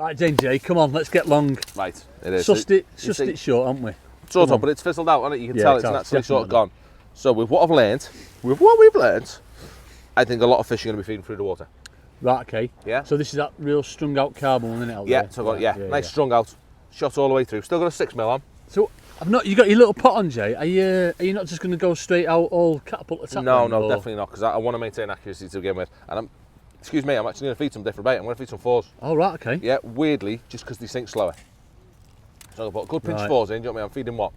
Right, Jay, come on, let's get long. Right, it is. Sussed it short, haven't we? Sort of, but it's fizzled out, hasn't it? You can tell it's naturally sort of gone. definitely. So with what we've learned, I think a lot of fish are going to be feeding through the water. Right, okay. Yeah. So this is that real strung out carbon one, isn't it? Out Yeah, there? so nice strung out, shot all the way through. Still got a 6 mil on. So you got your little pot on, Jay. Are you not just going to go straight out all catapult attack? No, definitely not, because I want to maintain accuracy to begin with. And I'm actually going to feed some different bait. I'm going to feed some 4s. Oh, right, okay. Yeah, weirdly, just because they sink slower. So I'm going to put a good pinch of 4s in. Do you know what I mean? I'm feeding what?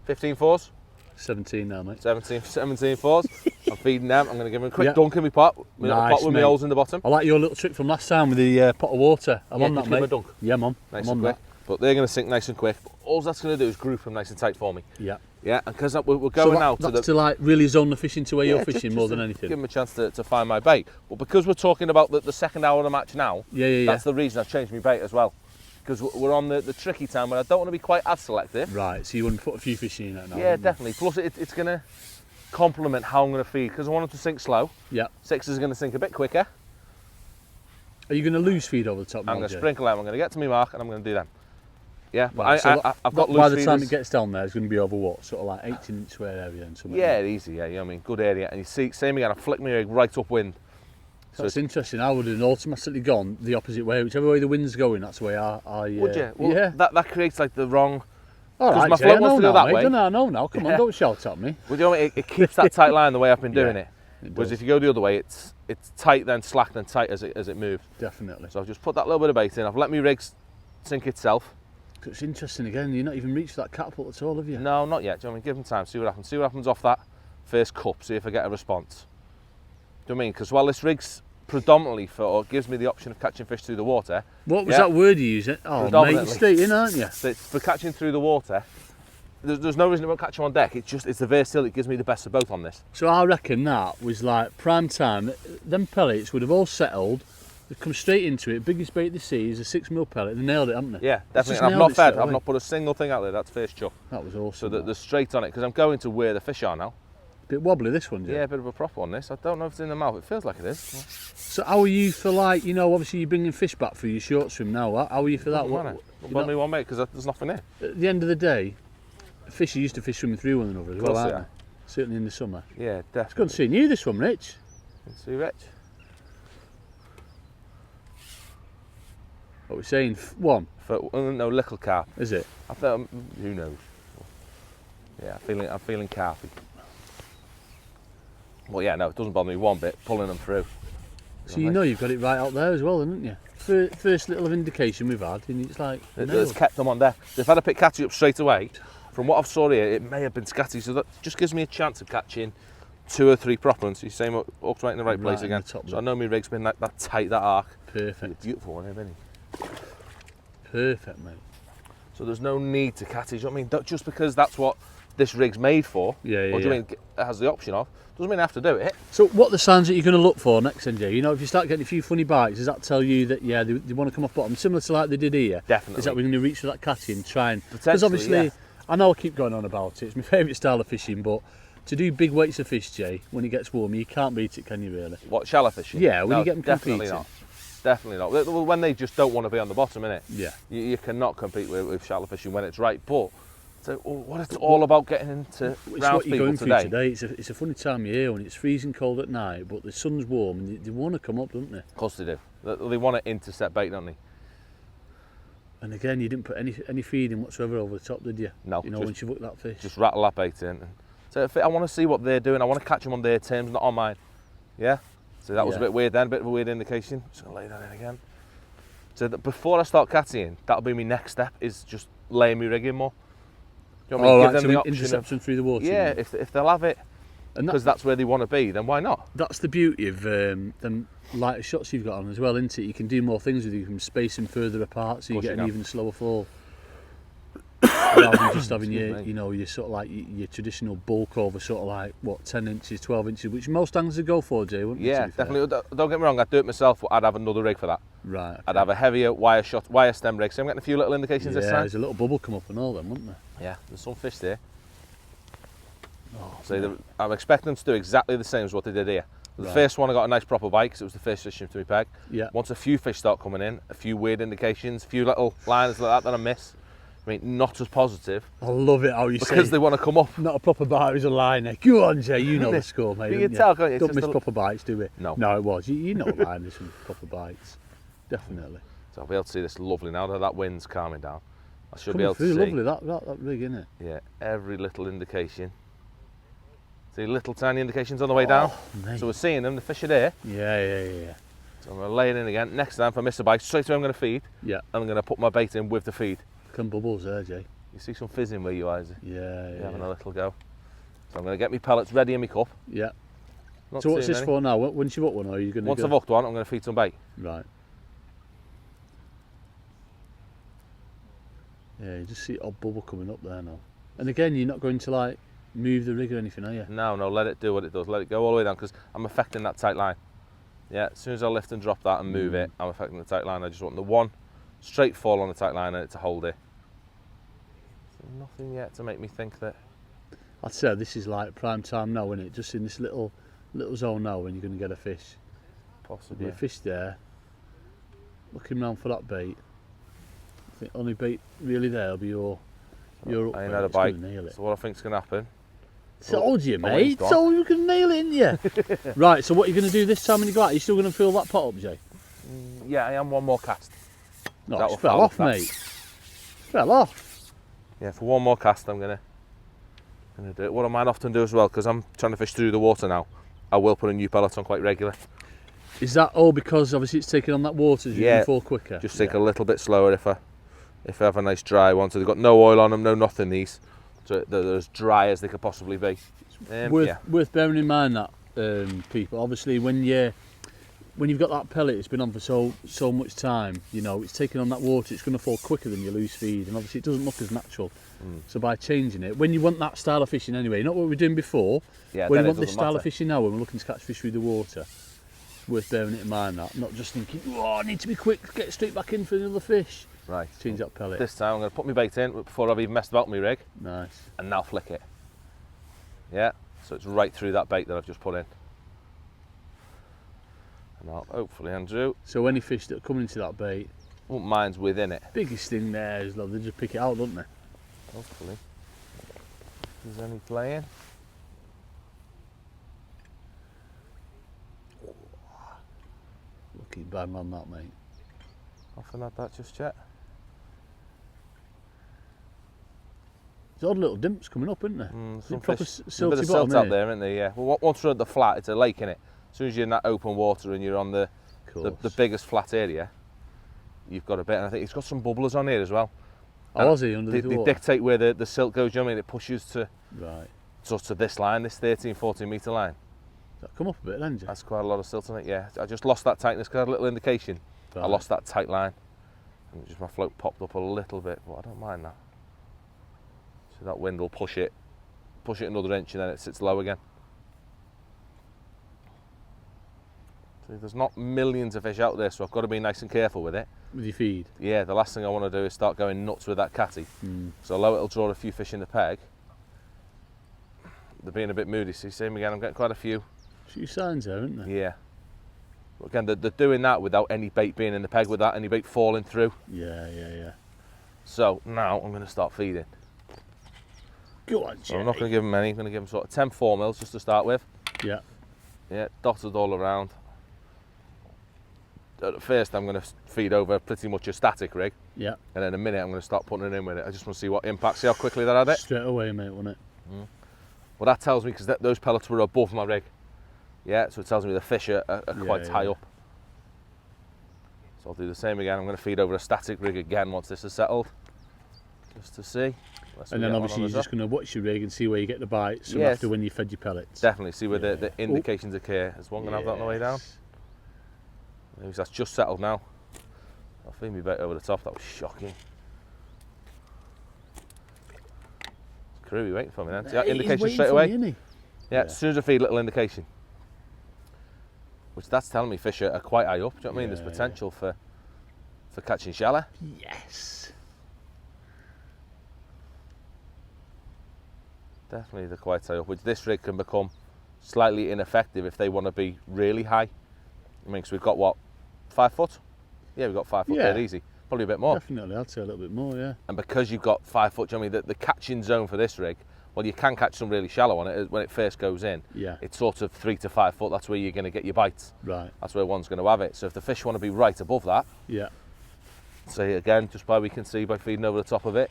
15 4s? 17 now, mate. 17 4s. I'm feeding them. I'm going to give them a quick dunk in my pot. My little pot with my holes in the bottom. I like your little trick from last time with the pot of water. I'm on that, mate. Dunk. Yeah, I'm on. Nice I'm and on quick. that. But they're going to sink nice and quick. But all that's going to do is group them nice and tight for me. Yeah. Yeah, and because we're going now to that's to like really zone the fish into where you're fishing just more than anything. Give them a chance to find my bait. But because we're talking about the second hour of the match now, that's the reason I've changed my bait as well. Because we're on the tricky time where I don't want to be quite as selective. Right, so you want to put a few fish in it now? Yeah, definitely. Plus it's going to complement how I'm going to feed, because I want them to sink slow. Yeah. 6 is going to sink a bit quicker. Are you going to lose feed over the top now, I'm going to sprinkle them. I'm going to get to my mark and I'm going to do them. Yeah, but right, I've got loose by the feeders. time it gets down there, it's going to be over what? Sort of like 18-inch square area and something. Yeah, easy, yeah, you know what I mean, good area. And you see, same again, I flick my rig right upwind. So it's interesting. I would have automatically gone the opposite way. Whichever way the wind's going, that's the way I would you? Well, yeah. That creates like the wrong... All right, my Jay, float wants to go that way. I know now. Come on, don't shout at me. Well, you know what I mean? It keeps that tight line the way I've been doing it. Whereas does. if you go the other way, it's tight then slack then tight as it moves. Definitely. So I've just put that little bit of bait in. I've let my rig sink itself. It's interesting again. You've not even reached that catapult at all, have you? No, not yet. Do you know what I mean? Give them time. See what happens. See what happens off that first cup. See if I get a response. Do you know what I mean? Because while this rig's predominantly or gives me the option of catching fish through the water. What was that word you used? Oh, mate, you're straight in, aren't you? For catching through the water, there's no reason it won't catch them on deck. It's the versatility that gives me the best of both on this. So I reckon that was like prime time. Them pellets would have all settled. They've come straight into it. Biggest bait they see is a 6 mil pellet. They nailed it, haven't they? Yeah, definitely. And I've not fed. I've not put a single thing out there. That's first chuck. That was awesome. So that they're straight on it, because I'm going to where the fish are now. Bit wobbly this one, Jay. Yeah, a bit of a prop on this. I don't know if it's in the mouth. It feels like it is. So how are you for, like, obviously you're bringing fish back for your short swim now. How are you for that? What me one, mate, because there's nothing here. At the end of the day, fish are used to fish swimming through one another as well, aren't they? Certainly in the summer. Yeah, definitely. It's good seeing you this one, Rich. Good to see you, Rich. What we're saying, one? No, little carp. Is it? I thought, who knows? Yeah, I'm feeling carpy. Well, yeah, no, it doesn't bother me one bit, pulling them through. So you've got it right out there as well, haven't you? First little indication we've had, and it's like... It's kept them on there. If I'd have picked catty up straight away, from what I've saw here, it may have been scatty, so that just gives me a chance of catching 2 or 3 prop runs. You see him hooked right in the right place again. So I know my rig's been that tight, that arc. Perfect. It's a beautiful one, isn't it? Perfect, mate. So there's no need to catty, you know what I mean? Just because that's what this rig's made for, or do you mean it has the option of, doesn't mean I have to do it. So what are the signs that you're going to look for next, NJ? If you start getting a few funny bites, does that tell you that, they want to come off bottom, similar to like they did here? Definitely. Is that we're going to reach for that catty and try and... Because obviously, I know I keep going on about it, it's my favourite style of fishing, but to do big weights of fish, Jay, when it gets warm, you can't beat it, can you really? What, shallow fishing? Yeah, when you get them definitely competing. not. Definitely not. When they just don't want to be on the bottom, innit? Yeah. You cannot compete with shallow fishing when it's right. But so what it's all about getting into round people today. It's a funny time of year when it's freezing cold at night, but the sun's warm and they want to come up, don't they? Of course they do. They want to intercept bait, don't they? And again, you didn't put any feeding whatsoever over the top, did you? No. Once you hooked that fish. Just rattle that bait in. So I want to see what they're doing. I want to catch them on their terms, not on mine. Yeah. So that was a bit weird then, a bit of a weird indication. Just gonna lay that in again. So that before I start cattying, that'll be my next step, is just laying me rig in more. Do you know what I mean? Give them the option interception through the water. Yeah, if they'll have it, because that's where they want to be, then why not? That's the beauty of them lighter shots you've got on as well, isn't it? You can do more things with you. You can space them further apart, so you get an even slower fall. Rather than just having your sort of like your traditional bulk over sort of like, what, 10 inches, 12 inches, which most anglers would go for, Jay, wouldn't Yeah, definitely. Don't get me wrong, I'd do it myself, but I'd have another rig for that. Right. Okay. I'd have a heavier wire stem rig. So I'm getting a few little indications this time. There's a little bubble come up and all them, wouldn't there? Yeah, there's some fish there. So I'm expecting them to do exactly the same as what they did here. The first one I got a nice proper bite because it was the first fishing through my peg. Yeah. Once a few fish start coming in, a few weird indications, a few little lines like that I miss. I mean, not as positive. I love it how you say because they want to come up. Not a proper bite, it was a liner. Go on, Jay, you know the score, mate. You can tell, can't you? Don't miss proper bites, do we? No. No, it was. You know liners and proper bites. Definitely. So I'll be able to see this lovely now that that wind's calming down. I should Coming be able through, to see. lovely, that rig, isn't it? Yeah, every little indication. See little tiny indications on the way down? Mate. So we're seeing them, the fish are there. Yeah. So I'm going to lay it in again. Next time if I miss a bite, straight away I'm going to feed. Yeah. And I'm going to put my bait in with the feed. Come bubbles there, Jay. You see some fizzing where you eyes are? Yeah. Having a little go. So I'm going to get my pellets ready in my cup. Yeah. Not So what's too this many. for now? Once you've hooked one, or are you going to Once I've hooked one, I'm going to feed some bait. Right. Yeah, you just see odd bubble coming up there now. And again, you're not going to like move the rig or anything, are you? No, let it do what it does. Let it go all the way down because I'm affecting that tight line. Yeah, as soon as I lift and drop that and move it, I'm affecting the tight line. I just want the one straight fall on the tight line and it to hold it. So nothing yet to make me think that. I'd say this is like prime time now, isn't it? Just in this little zone now when you're going to get a fish. Possibly. There'll be a fish there, looking round for that bait. I think only bait really there will be your up I ain't bait. had a It's gonna bite. nail it. So what I think's going to happen. Told you, my wind's mate. gone. Told you can nail it, didn't you? Right, so what are you going to do this time when you go out? Are you still going to fill that pot up, Jay? Yeah, I am one more cast. No, That it will fell foul off, that. mate. Fell off. Yeah, for one more cast I'm going to do it. What I might often do as well, because I'm trying to fish through the water now, I will put a new pellet on quite regular. Is that all because obviously it's taking on that water so you can fall quicker? Just take a little bit slower if I have a nice dry one. So they've got no oil on them, no nothing these. So they're as dry as they could possibly be. Worth bearing in mind that people, obviously when you've got that pellet, it's been on for so much time, you know, it's taking on that water, it's going to fall quicker than your loose feed, and obviously it doesn't look as natural. So by changing it, when you want that style of fishing anyway, not what we were doing before, when you want this style of fishing now, when we're looking to catch fish through the water, it's worth bearing it in mind that, not just thinking, oh, I need to be quick, get straight back in for another fish. Right. Change that pellet. This time I'm going to put my bait in before I've even messed about my rig. Nice. And now flick it. Yeah, so it's right through that bait that I've just put in. And I'll hopefully, Andrew. So any fish that are coming into that bait, Mine's within it. biggest thing there is they just pick it out, don't they? Hopefully. Is any playing? Looking bang on that, mate. Often had that just yet. There's odd little dimps coming up, isn't there? Some proper fish, there's a silty bit of bottom, silt out innit? there, isn't there? Yeah. Well, once you're at the flat, it's a lake, innit? As soon as you're in that open water and you're on the biggest flat area, you've got a bit. And I think it's got some bubblers on here as well. Oh, is he under the They water? dictate where the silt goes. You know what I mean? It pushes to this line, this 13-14 metre line. That come up a bit, then, Jay? That's quite a lot of silt on it. Yeah. I just lost that tightness because I had a little indication. I lost that tight line, and just my float popped up a little bit, but I don't mind that. So that wind will push it another inch, and then it sits low again. So there's not millions of fish out there, so I've got to be nice and careful with it. With your feed? Yeah, the last thing I want to do is start going nuts with that catty. So although it'll draw a few fish in the peg, they're being a bit moody. See, same again, I'm getting quite a few. Few signs there, aren't there? Yeah. But again, they're doing that without any bait being in the peg, without any bait falling through. Yeah. So now I'm going to start feeding. Go on, Jay. So I'm not going to give them many, I'm going to give them sort of 10 4mm just to start with. Yeah. Yeah, dotted all around. At first I'm going to feed over pretty much a static rig. Yeah. And in a minute I'm going to start putting it in with it. I just want to see what impact, see how quickly that had it. Straight away, mate, won't it? Well, that tells me, because those pellets were above my rig. Yeah, so it tells me the fish are quite high up. So I'll do the same again. I'm going to feed over a static rig again once this is settled, just to see. And then obviously you're just going to watch your rig and see where you get the bites after when you fed your pellets. Definitely, see where the indications occur. Is one going to have that on the way down? Maybe that's just settled now. I'll feed me bait over the top. That was shocking. It's Crewy waiting for me then. See that indication straight away? Me, yeah, as soon as I feed, little indication. Which that's telling me fish are quite high up. Do you know what I mean? There's potential for catching shallow. Yes. Definitely they're quite high up, which this rig can become slightly ineffective if they want to be really high. I mean, 'cause we've got what, 5 foot? Yeah, we've got 5 foot dead easy. Probably a bit more. Definitely, I'd say a little bit more, yeah. And because you've got 5 foot, do you know what I mean, the catching zone for this rig, well, you can catch some really shallow on it when it first goes in. Yeah. It's sort of 3 to 5 foot. That's where you're going to get your bites. Right. That's where one's going to have it. So if the fish want to be right above that, Yeah. say again, just by we can see by feeding over the top of it,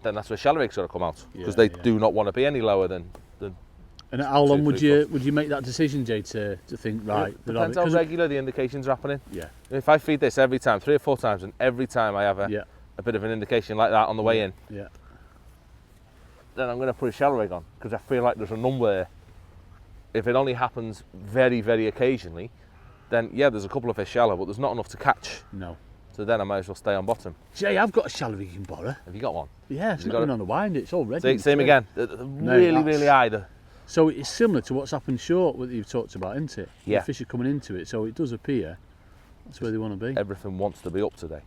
then that's where shallow rigs sort of come out, because Yeah, they do not want to be any lower than. And how long would you make that decision, Jay, to think, right? It depends how regular the indications are happening. Yeah. If I feed this every time, 3 or 4 times, and every time I have a bit of an indication like that on the way in, yeah, then I'm going to put a shallow rig on, because I feel like there's a number there. If it only happens very, very occasionally, then yeah, there's a couple of fish shallow, but there's not enough to catch. No. So then I might as well stay on bottom. Jay, I've got a shallow rig you can borrow. Have you got one? Yeah, it's not even on the wind, it's all ready. Same again. Really high. So it's similar to what's happened short, what you've talked about, isn't it? Yeah. The fish are coming into it, so it does appear that's where they want to be. Everything wants to be up today,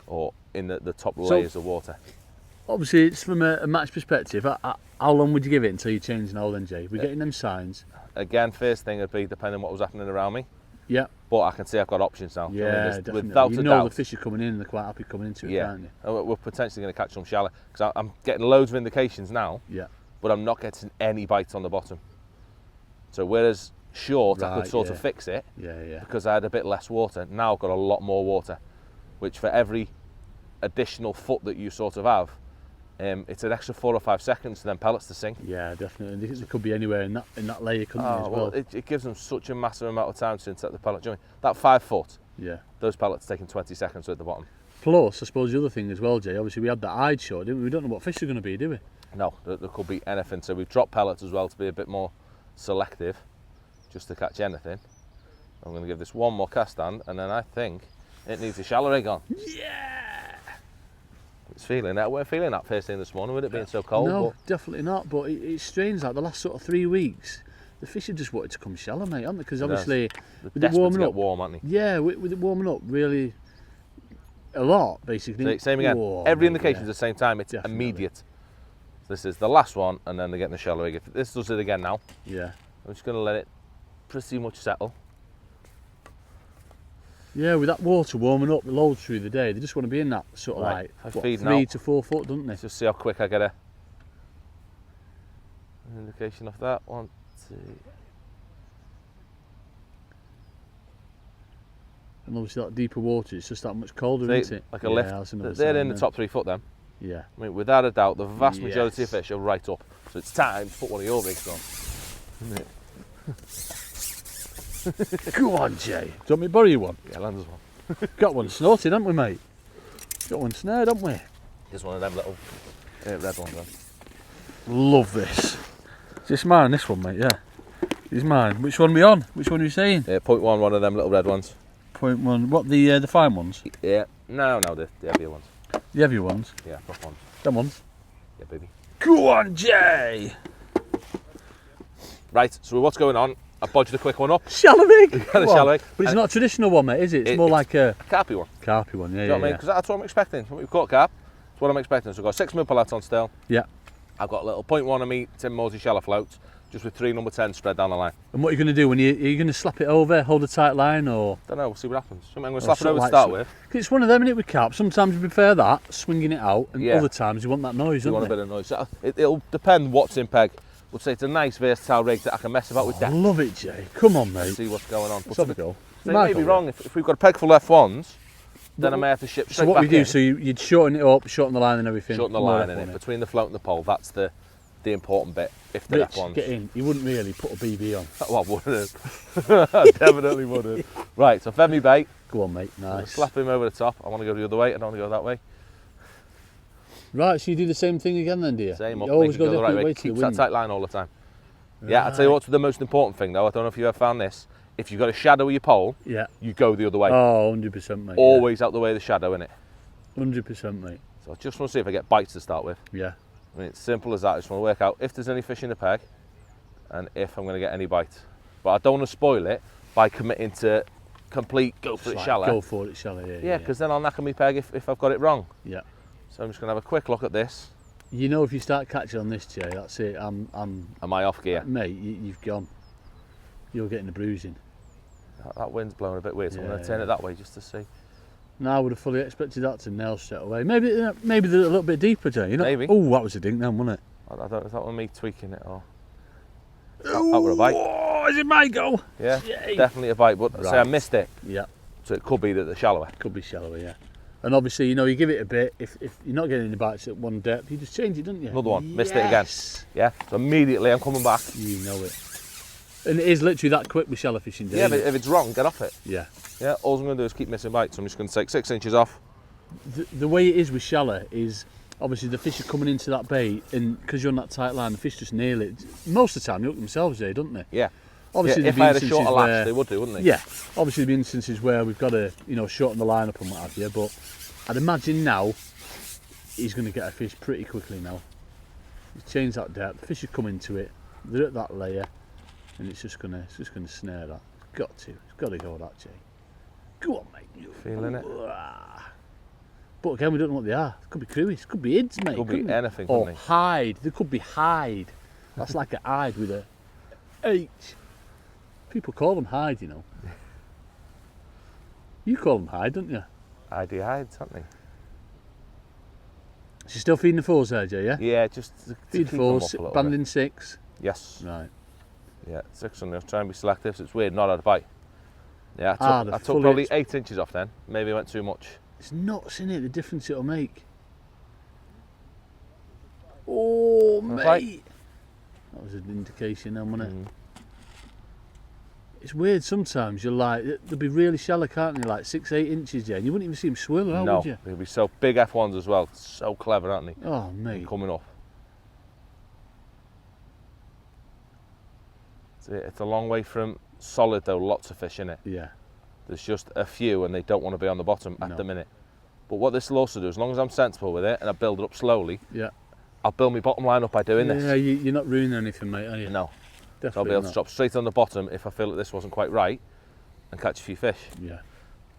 or in the top layers of water. Obviously, it's from a match perspective. How long would you give it until you change now then, Jay? We're getting them signs. Again, first thing would be depending on what was happening around me. Yeah. But I can see I've got options now. Yeah, I mean, definitely. Without you a know doubt, the fish are coming in and they're quite happy coming into it, can't you? We're potentially going to catch some shallow, because I'm getting loads of indications now, but I'm not getting any bites on the bottom. So whereas short, I could sort of fix it because I had a bit less water. Now I've got a lot more water, which for every additional foot that you sort of have, it's an extra 4 or 5 seconds for them pellets to sink. Yeah, definitely. They could be anywhere in that layer, couldn't they, as well? It gives them such a massive amount of time to insert the pellet. Do you know what I mean? That 5 foot, those pellets taking 20 seconds at the bottom. Plus, I suppose the other thing as well, Jay, obviously we had that hide shot, didn't we? We don't know what fish are going to be, do we? No, there could be anything. So we've dropped pellets as well to be a bit more selective, just to catch anything. I'm going to give this one more cast stand, and then I think it needs a shallow rig on. Yeah! It's feeling that. We're feeling that first thing this morning with it being so cold. No, definitely not. But it's strange, like the last sort of 3 weeks, the fish have just wanted to come shallow, mate, haven't they? Because obviously, with it warming up, warm, aren't they? Yeah, with it warming up really a lot, basically. Same again. Whoa, every indication at the same time. It's immediate. So this is the last one, and then they're getting the shallow rig. If this does it again now, I'm just going to let it pretty much settle. Yeah, with that water warming up loads through the day, they just want to be in that sort of like 3 to 4 foot, don't they? Let's just see how quick I get an indication of that. 1, 2. And obviously that deeper water, it's just that much colder, isn't it? Like a lift. They're in the top 3 foot then. Yeah. I mean, without a doubt, the vast majority of fish are right up. So it's time to put one of your rigs on. Isn't it? Go on, Jay. Do you want me to borrow you one? Yeah, land us one. Got one snorted, haven't we, mate? Got one snared, haven't we? Just one of them little red ones then. Love this. Is this mine, this one, mate? Yeah. It's mine. Which one are we on? Which one are you saying? Yeah, 0.1, one of them little red ones. 0.1. What, the fine ones? Yeah. No, the heavier ones. The heavier ones? Yeah, rough ones. Them ones? Yeah, baby. Go on, Jay! Right, so what's going on? I bodged a quick one up. Shallow rig! Got a shallow rig. But it's not a traditional one, mate, is it? It's more like a carpy one. Carpy one, yeah. You know what I mean? Because that's what I'm expecting. When we've caught carp, that's what I'm expecting. So I've got 6mm pellets on still. Yeah. I've got a little 0.1 of me Tim Mosey shallow floats, just with 3 number 10 spread down the line. And what are you going to do? Are you going to slap it over, hold a tight line, or? Don't know, we'll see what happens. I'm going to slap it over to start with. It's one of them, isn't it, with carp? Sometimes you prefer that, swinging it out, and other times you want that noise, You want a bit of noise. So it'll depend what's in peg. We'll say it's a nice versatile rig that I can mess about with depth. I love it, Jay. Come on, mate. See what's going on. Let's have a go. So it may be wrong. If we've got a peg full F1s, then I may have to ship straight back in. So what we do, so you'd shorten it up, shorten the line and everything. Shorten the line in it. Between the float and the pole, that's the important bit. If the Rich, F1s. get in. You wouldn't really put a BB on. Well, I wouldn't. I definitely wouldn't. Right, so fed me bait. Go on, mate. Nice. Slap him over the top. I want to go the other way. I don't want to go that way. Right, so you do the same thing again then, do you? Same you up, always go go the right way. to Keeps the that wind. tight line all the time. Right. Yeah, I'll tell you what's the most important thing though. I don't know if you ever found this. If you've got a shadow of your pole, you go the other way. Oh, 100%, mate. Always out the way of the shadow, innit? 100%, mate. So I just want to see if I get bites to start with. Yeah. I mean, it's simple as that. I just want to work out if there's any fish in the peg and if I'm going to get any bites. But I don't want to spoil it by committing to complete go for it shallow. Go for it shallow, Yeah, because then I'll knacker me peg if I've got it wrong. Yeah. So I'm just going to have a quick look at this. You know, if you start catching on this, Jay, that's it. Am I off gear? Mate, you've gone. You're getting the bruising. That wind's blowing a bit weird, so I'm going to turn it that way just to see. No, I would have fully expected that to nail straight away. Maybe they're a little bit deeper, Jay. You know? Maybe. Oh, that was a dink then, wasn't it? I don't. Is that was me tweaking it or? That were a bite. Oh, is it my go? Yeah, Jay. definitely a bite. But Right. say I missed it. Yeah. So it could be that they're shallower. Could be shallower, yeah. And obviously, you know, you give it a bit. If you're not getting any bites at one depth, you just change it, don't you? Another one. Yes. Missed it again. Yeah. So immediately I'm coming back. You know it. And it is literally that quick with shallow fishing, Jay. Yeah, but if it's wrong, get off it. Yeah. Yeah. All I'm going to do is keep missing bites. So I'm just going to take 6 inches off. The way it is with shallow is obviously the fish are coming into that bait, and because you're on that tight line, the fish just nail it. Most of the time, they hook themselves, Jay, don't they? Yeah. Obviously, yeah, if there'd I be had a shorter instances latch, where- they would do, wouldn't they? Yeah, obviously there'd be instances where we've got to, you know, shorten the line up and what have you, but I'd imagine now he's going to get a fish pretty quickly now. He's changed that depth, the fish have come into it, they're at that layer, and it's just going to snare that. It's got to go that, Jay. Go on, mate. Feeling it? But again, we don't know what they are. It could be cruises, could be ids, mate. Could be couldn't it? anything, Or couldn't it? hide. There could be hide. That's like a hide with a H. People call them hide, you know. You call them hide, don't you? ID hides, haven't they? So you're still feeding the fours there, Jay, yeah? Yeah, just to Feed keep them fours, up a little band bit. in 6. Yes. Right. Yeah, 6 on there. Try and be selective. So it's weird, not had a bite. Yeah, Ah, I the took fully probably 8 inches off then. Maybe I went too much. It's nuts, isn't it, the difference it'll make. Oh, mate. Right. That was an indication then, wasn't it? Mm. It's weird sometimes, you're like, they'll be really shallow, can't they? Like 6-8 inches, yeah, and you wouldn't even see them swim out, No, would you? they'll be so big F1s as well. So clever, aren't they? Oh, mate. Coming up. It's a long way from solid though, lots of fish in it. Yeah. There's just a few and they don't want to be on the bottom at No. the minute. But what this will also do, as long as I'm sensible with it and I build it up slowly, Yeah. I'll build my bottom line up by doing Yeah, this. you're not ruining anything, mate, are you? No. Definitely So I'll be able to not. drop straight on the bottom if I feel that this wasn't quite right and catch a few fish. Yeah.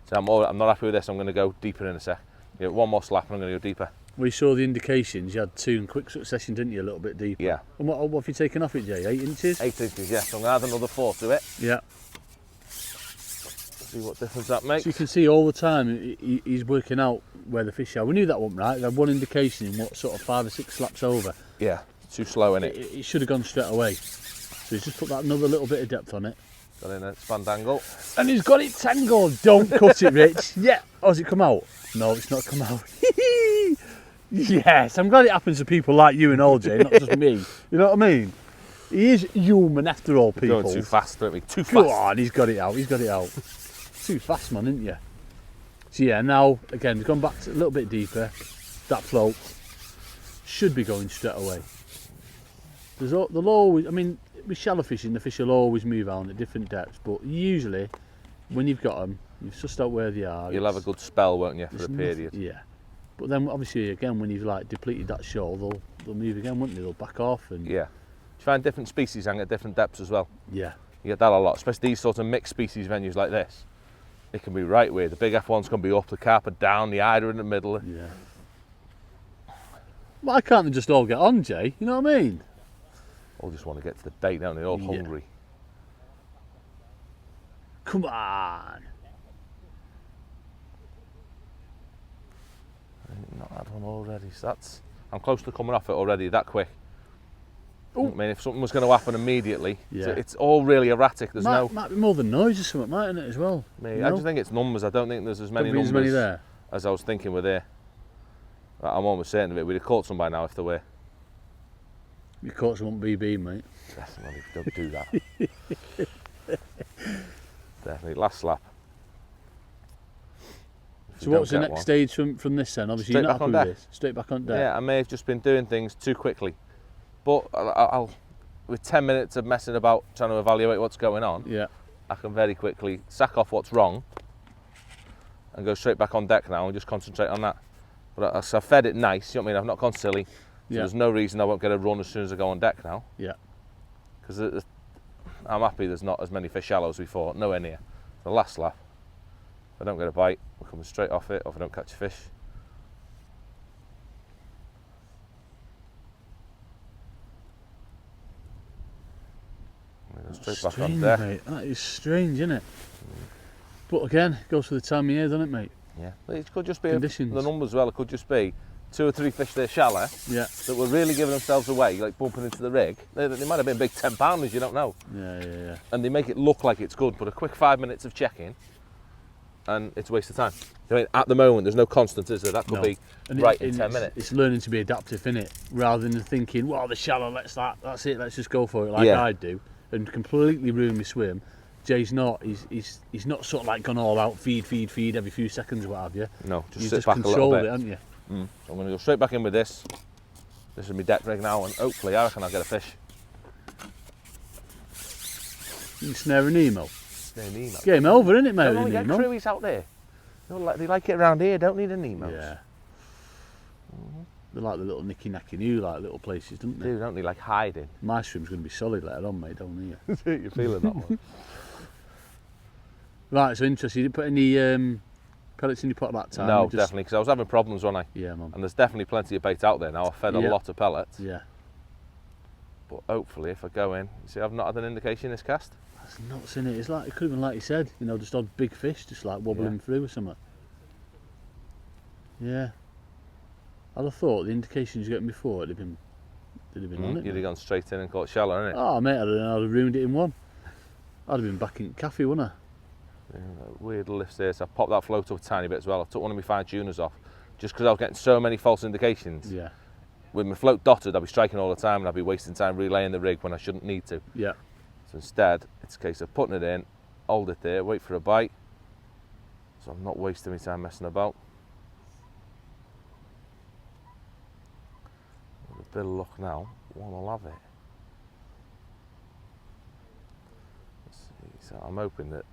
So I'm not happy with this, I'm going to go deeper in a sec. Yeah, one more slap and I'm going to go deeper. We saw the indications, you had 2 in quick succession, didn't you, a little bit deeper? Yeah. And what have you taken off it, Jay? 8 inches? 8 inches, yeah. So I'm going to add another 4 to it. Yeah. See what difference that makes. So you can see all the time he's working out where the fish are. We knew that wasn't right. We had one indication in what sort of 5 or 6 slaps over. Yeah, too slow in it. It should have gone straight away. So he's just put that another little bit of depth on it. Got in a span angle. And he's got it tangled. Don't cut it, Rich. Yeah. Oh, has it come out? No, it's not come out. Yes, I'm glad it happens to people like you and all, Jay, not just me. You know what I mean? He is human after all, people. Going too fast, don't we? Too fast. Go on, he's got it out. He's got it out. Too fast, man, isn't you? So yeah, now again we've gone back to a little bit deeper. That float should be going straight away. They'll always. I mean, with shallow fishing, the fish will always move on at different depths. But usually, when you've got them, you've sussed out where they are. You'll have a good spell, won't you, for a there's period? Yeah. But then obviously again, when you've like depleted that shoal, they'll move again, won't they? They'll back off and Yeah. You find different species hang at different depths as well. yeah. You get that a lot, especially these sort of mixed species venues like this. It can be right weird. The big F1's can be up, the carp are down, the eider in the middle. Yeah. Why can't they just all get on, Jay? You know what I mean? All just want to get to the bait, don't they? All Yeah. hungry. Come on. Not had one already, so I'm close to coming off it already, that quick. Ooh. I mean, if something was going to happen immediately, Yeah. it's all really erratic. There's Might be more than noise or something, mightn't it, as well? me. You I know? just think it's numbers. I don't think there's as many Don't be as numbers many there. as I was thinking were there. I'm almost certain of it. We'd have caught some by now if there were. You caught some BB, mate. Definitely, don't do that. Definitely, last slap. If So you what's don't the get next one. stage from this then? Obviously Straight you're not back happy on with deck. this. Straight back on deck. Yeah, I may have just been doing things too quickly, but I'll with 10 minutes of messing about trying to evaluate what's going on, Yeah. I can very quickly sack off what's wrong and go straight back on deck now and just concentrate on that. But I've fed it nice, you know what I mean? I've not gone silly, so Yeah. there's no reason I won't get a run as soon as I go on deck now. Yeah. Because I'm happy there's not as many fish shallow as we thought, nowhere near. The last slap, if I don't get a bite, we're coming straight off it, or if I don't catch a fish. Straight back strange, on deck. mate. That is strange, isn't it? But again, it goes for the time of year, doesn't it, mate? Yeah, but it could just be Conditions. the numbers as well. It could just be 2 or 3 fish there shallow that were really giving themselves away, like bumping into the rig. They might have been big 10-pounders, you don't know. Yeah. And they make it look like it's good, but a quick 5 minutes of checking, and it's a waste of time. I mean, at the moment, there's no constant, is there? That could be in 10 minutes. It's learning to be adaptive, innit? Rather than thinking, well, the shallow, that's it, let's just go for it, like I do, and completely ruin my swim. Jay's not. He's not sort of like gone all out, feed every few seconds or what have you. No, just You've sit just back a little bit. controlled it, haven't you? So I'm going to go straight back in with this. This is my deck rig now, and hopefully I reckon I'll get a fish. You can snare a Nemo. Snare a Nemo. Game over, isn't it, mate? Don't get crewies out there. They like it around here, don't need a Nemo. Yeah. They like the little nicky-nacky new like little places, don't they? Don't they, like hiding? My swim's going to be solid later on, mate, don't you? You're feeling that one. Right, so interesting. You didn't put any pellets in your pot that time? No, definitely, because I was having problems, wasn't I? Yeah, man. And there's definitely plenty of bait out there now. I've fed a lot of pellets. Yeah. But hopefully, if I go in, you see, I've not had an indication this cast. That's nuts, isn't it? It's like, it could have been like you said, you know, just odd big fish, just like wobbling through or something. Yeah. I'd have thought the indications you were getting before, they'd have been on it. You'd have gone straight in and caught shallow, innit? Oh, mate, I'd have ruined it in one. I'd have been back in cafe, wouldn't I? Yeah, weird lifts there, so I popped that float up a tiny bit as well. I took one of my fine tuners off, just because I was getting so many false indications. Yeah. With my float dotted, I'd be striking all the time and I'd be wasting time relaying the rig when I shouldn't need to. Yeah. So instead, it's a case of putting it in, hold it there, wait for a bite, so I'm not wasting my time messing about. With a bit of luck now, one will have it. Let's see, so I'm hoping that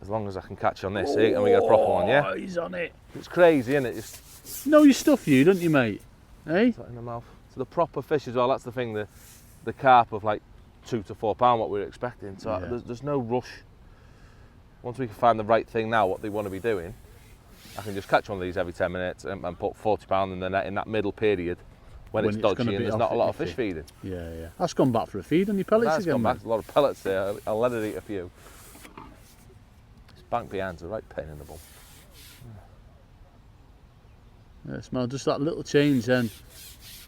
as long as I can catch on this, and we get a proper one, yeah? Oh, he's on it. It's crazy, isn't it? Just know your stuff, you, don't you, mate? Eh? in the mouth. So the proper fish as well, that's the thing, the carp of like 2 to 4 pound, what we were expecting. So there's no rush. Once we can find the right thing now, what they want to be doing, I can just catch one of these every 10 minutes and put 40 pound in the net in that middle period when it's dodgy and there's not a lot of fish feeding. Yeah. That's gone back for a feed on your pellets again, gone mate. back, a lot of pellets there. I'll let it eat a few. This bank behind's a right pain in the bum. Yeah, smell just that little change then,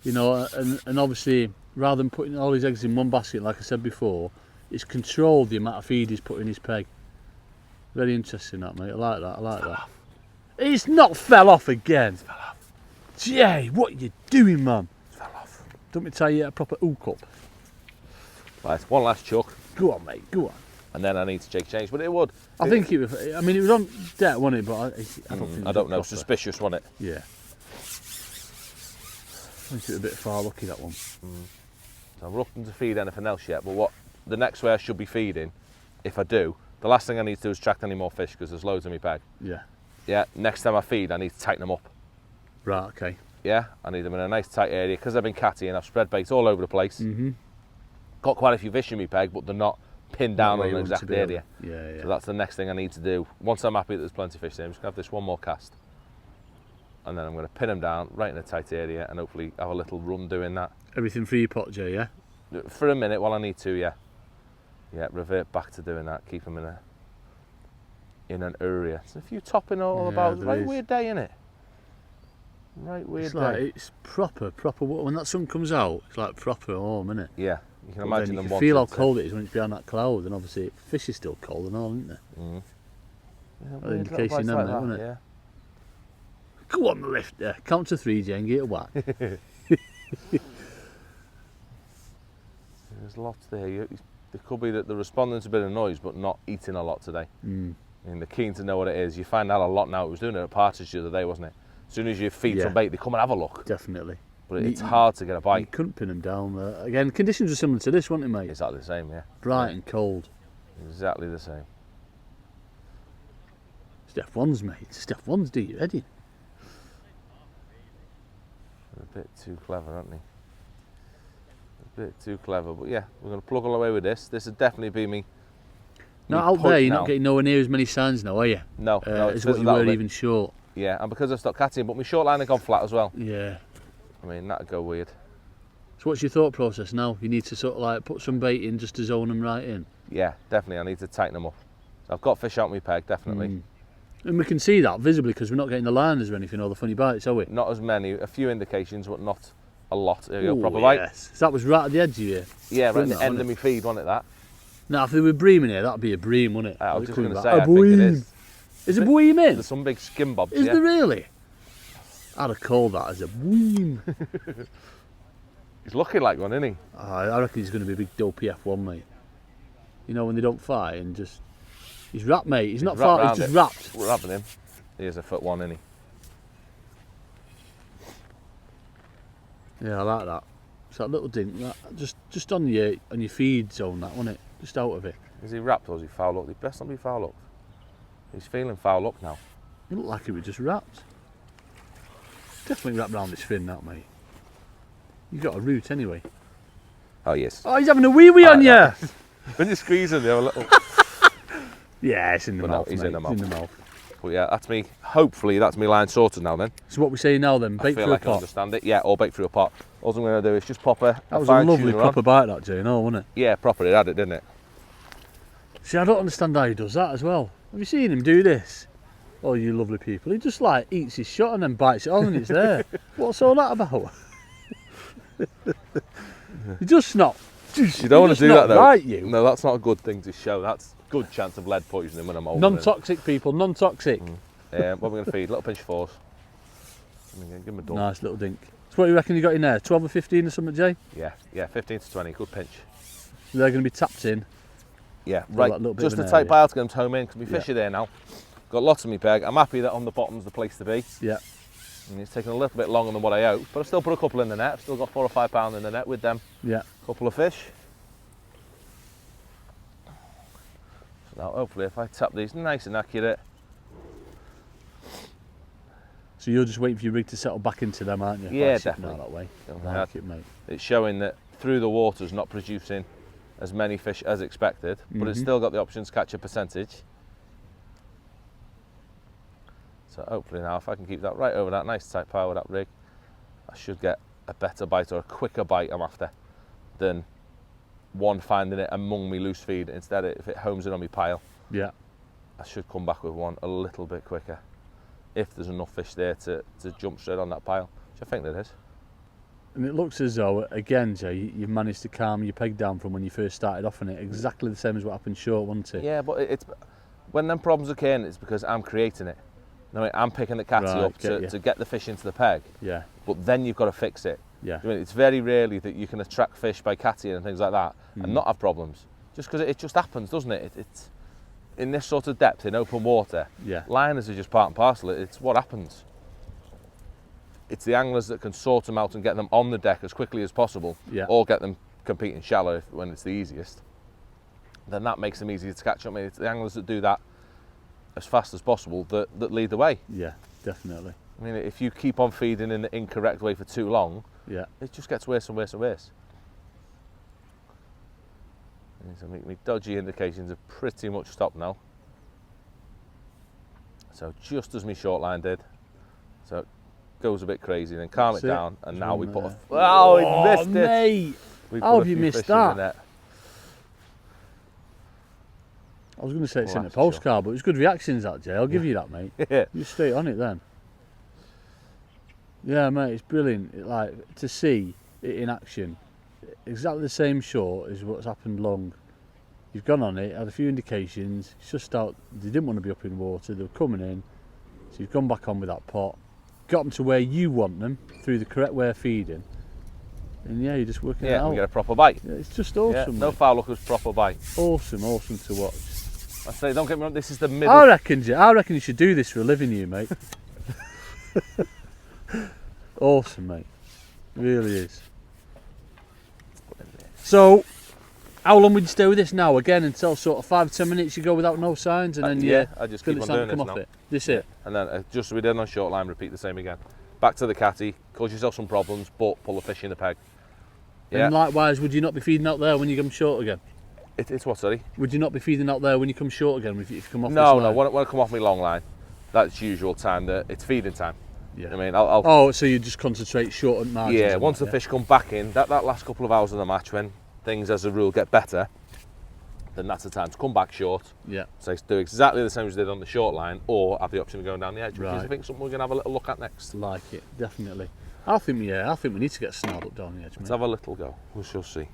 you know, and obviously rather than putting all his eggs in one basket, like I said before, it's controlled the amount of feed he's put in his peg. Very interesting, that, mate. I like that. It's not fell off again. It's fell off. Jay, what are you doing, man? It fell off. Don't me tell you a proper hook up. Right, one last chuck. Go on, mate. Go on. And then I need to change, but it would. I think it was. I mean, it was on deck, wasn't it? But I don't think. I don't know. Suspicious, wasn't it? Yeah. I think it was a bit far lucky, that one. So I'm reluctant to feed anything else yet, but what the next way I should be feeding, if I do, the last thing I need to do is attract any more fish because there's loads in my bag. Yeah. Yeah. Next time I feed, I need to tighten them up. Right. Okay. Yeah. I need them in a nice tight area because I've been cattying. I've spread bait all over the place. Got quite a few fish in my peg, but they're not pinned down on an exact area. Yeah. So that's the next thing I need to do. Once I'm happy that there's plenty of fish there, I'm just going to have this one more cast. And then I'm going to pin them down right in a tight area and hopefully have a little run doing that. Everything for your pot, Jay, yeah? For a minute while I need to, yeah. Yeah, revert back to doing that, keep them in an area. There's a few topping all about. It's a right weird day, innit? Right weird day. It's proper. When that sun comes out, it's like proper warm, isn't it? Yeah, you can imagine them. You can feel how cold it is when it's behind that cloud, and obviously fish is still cold and all, isn't there? Yeah, indication then, isn't it? Yeah. Go on the lift there. Count to 3, Jay, and get a whack. There's lots there. It could be that they're responding to a bit of noise, but not eating a lot today. I mean, they're keen to know what it is. You find out a lot now. It was doing it at Partridge the other day, wasn't it? As soon as you feed some bait, they come and have a look. Definitely. But it's hard to get a bite. You couldn't pin them down. Again, conditions were similar to this, weren't they, mate? Exactly the same, yeah. Bright and cold. Exactly the same. Steph One's, mate. Steph One's, do you, Eddie? They're a bit too clever, aren't they? A bit too clever, but yeah, we're going to plug all away with this. This would definitely be me. Not out there, you're not getting nowhere near as many signs now, are you? No, as what you were even short. Yeah, and because I've stopped catching, but my short line had gone flat as well. Yeah. I mean, that'd go weird. So what's your thought process now? You need to sort of like put some bait in just to zone them right in? Yeah, definitely. I need to tighten them up. So I've got fish out my peg, definitely. And we can see that visibly because we're not getting the liners or anything or the funny bites, are we? Not as many, a few indications, but not a lot. There you go, Ooh, proper bite. Yes. So that was right at the edge of you. Yeah, right at That, the end of my feed, wasn't it, that? Now, if there were bream in here, that'd be a bream, wouldn't it? I was just going to back. say, I think it is. Is a bream in? There's some big skin bobs, Is yeah. there really? I'd have called that as a bream. He's looking like one, isn't he? I reckon he's going to be a big dopey F1, mate. You know, when they don't fight and just... He's wrapped, mate. He's not far, he's just wrapped. We're wrapping him. Here's a foot one, isn't he? Yeah, I like that. It's that little dink, that, just on your feed zone, that, wasn't it? Just out of it. Is he wrapped or is he foul up? He best not be foul up. He's feeling foul up now. It looked like it was just wrapped. Definitely wrapped around his fin, that, mate. You got a root anyway. Oh, yes. Oh, he's having a wee-wee on you! When you squeeze him, you have a little... Yeah, it's in the mouth, no, he's mate. in the mouth. It's in the mouth. But yeah, that's me. Hopefully that's me line sorted now then. So what we say now then, I bait feel through like a pot. I understand it. Yeah, or bake through a pot. All I'm going to do is just pop a That was a fine lovely tuner proper on. bite, that, Jay, wasn't it? Yeah, proper. It had it, didn't it? See, I don't understand how he does that as well. Have you seen him do this? Oh, you lovely people. He just like eats his shot and then bites it on and it's there. What's all that about? He just not. You don't want to do that though. Right, you. No, that's not a good thing to show. That's a good chance of lead poisoning when I'm older. Non-toxic people, non-toxic. What are we going to feed? Little pinch of force. Give him a dump. Nice little dink. So what do you reckon you got in there? 12 or 15 or something, Jay? Yeah, 15 to 20. Good pinch. So they're going to be tapped in. Yeah, Well, right. that little bit Just of a an tight area. pile to get them to home in because my fish are there now. Got lots of me peg. I'm happy that on the bottom's the place to be. Yeah. And it's taken a little bit longer than what I hoped, but I've still put a couple in the net. I've still got 4 or 5 pound in the net with them. Yeah. Couple of fish. So now hopefully if I tap these nice and accurate. So you're just waiting for your rig to settle back into them, aren't you? Yeah, By sitting definitely. out that way. Definitely. I like it, mate. It's showing that through the water's not producing as many fish as expected, but it's still got the option to catch a percentage. So hopefully now if I can keep that right over that nice tight pile with that rig, I should get a better bite or a quicker bite I'm after than one finding it among me loose feed. Instead, if it homes in on me pile, Yeah. I should come back with one a little bit quicker if there's enough fish there to jump straight on that pile, which I think there is. And it looks as though, again, Jay, you've managed to calm your peg down from when you first started off on it. Exactly the same as what happened short, wasn't it? Yeah, but it's when them problems occur, it's because I'm creating it. No, I'm picking the catty Right, up to get the fish into the peg, Yeah. but then you've got to fix it. Yeah. I mean, it's very rarely that you can attract fish by cattying and things like that and not have problems. Just because it just happens, doesn't it? It's in this sort of depth, in open water, Yeah. liners are just part and parcel. It's what happens. It's the anglers that can sort them out and get them on the deck as quickly as possible, Yeah. or get them competing shallow when it's the easiest. Then that makes them easier to catch. I mean, it's the anglers that do that as fast as possible that lead the way. Yeah, definitely. I mean, if you keep on feeding in the incorrect way for too long, Yeah. it just gets worse and worse and worse. And so my dodgy indications have pretty much stopped now. So just as my short line did, so it goes a bit crazy, then calm That's it it. down, and now we put a... there. Oh, he missed it! Mate. We How put a have you few missed fish in the that? net. I was going to say it's Oh, in a that's sure. postcard, but it was good reactions, that, Jay. I'll give you that, mate. Yeah. You're straight on it then. Yeah, mate, it's brilliant. Like to see it in action, exactly the same shot as what's happened long. You've gone on it, had a few indications. It's just out. They didn't want to be up in water. They were coming in, so you've gone back on with that pot, got them to where you want them through the correct way of feeding, and yeah, you're just working it Yeah, out. we get a proper bite. Yeah, it's just Yeah, awesome. no mate. foul look, it was proper bite. Awesome, awesome to watch. I say, don't get me wrong, this is the middle. I reckon you should do this for a living, you mate. Awesome, mate. Really is. So, how long would you stay with this now? Again, until sort of 5-10 minutes you go without no signs, and then Yeah, I just feel keep it's on time to doing come this off now. it. This it. And then just as we did on short line, repeat the same again. Back to the catty, cause yourself some problems, but pull the fish in the peg. Yeah, And likewise, would you not be feeding out there when you come short again? it's what, sorry? Would you not be feeding out there when you come short again if you come off No, this no, line? when I come off my long line, that's usual time, that it's feeding time. Yeah. I mean, oh, so you just concentrate short on margins? Yeah, once the fish come back in, that last couple of hours of the match when things, as a rule, get better, then that's the time to come back short. Yeah. So do exactly the same as you did on the short line, or have the option of going down the edge, which is, Right. I think, something we're going to have a little look at next. Like it, definitely. I think we need to get snarled up down the edge, mate. Let's have a little go. We shall see.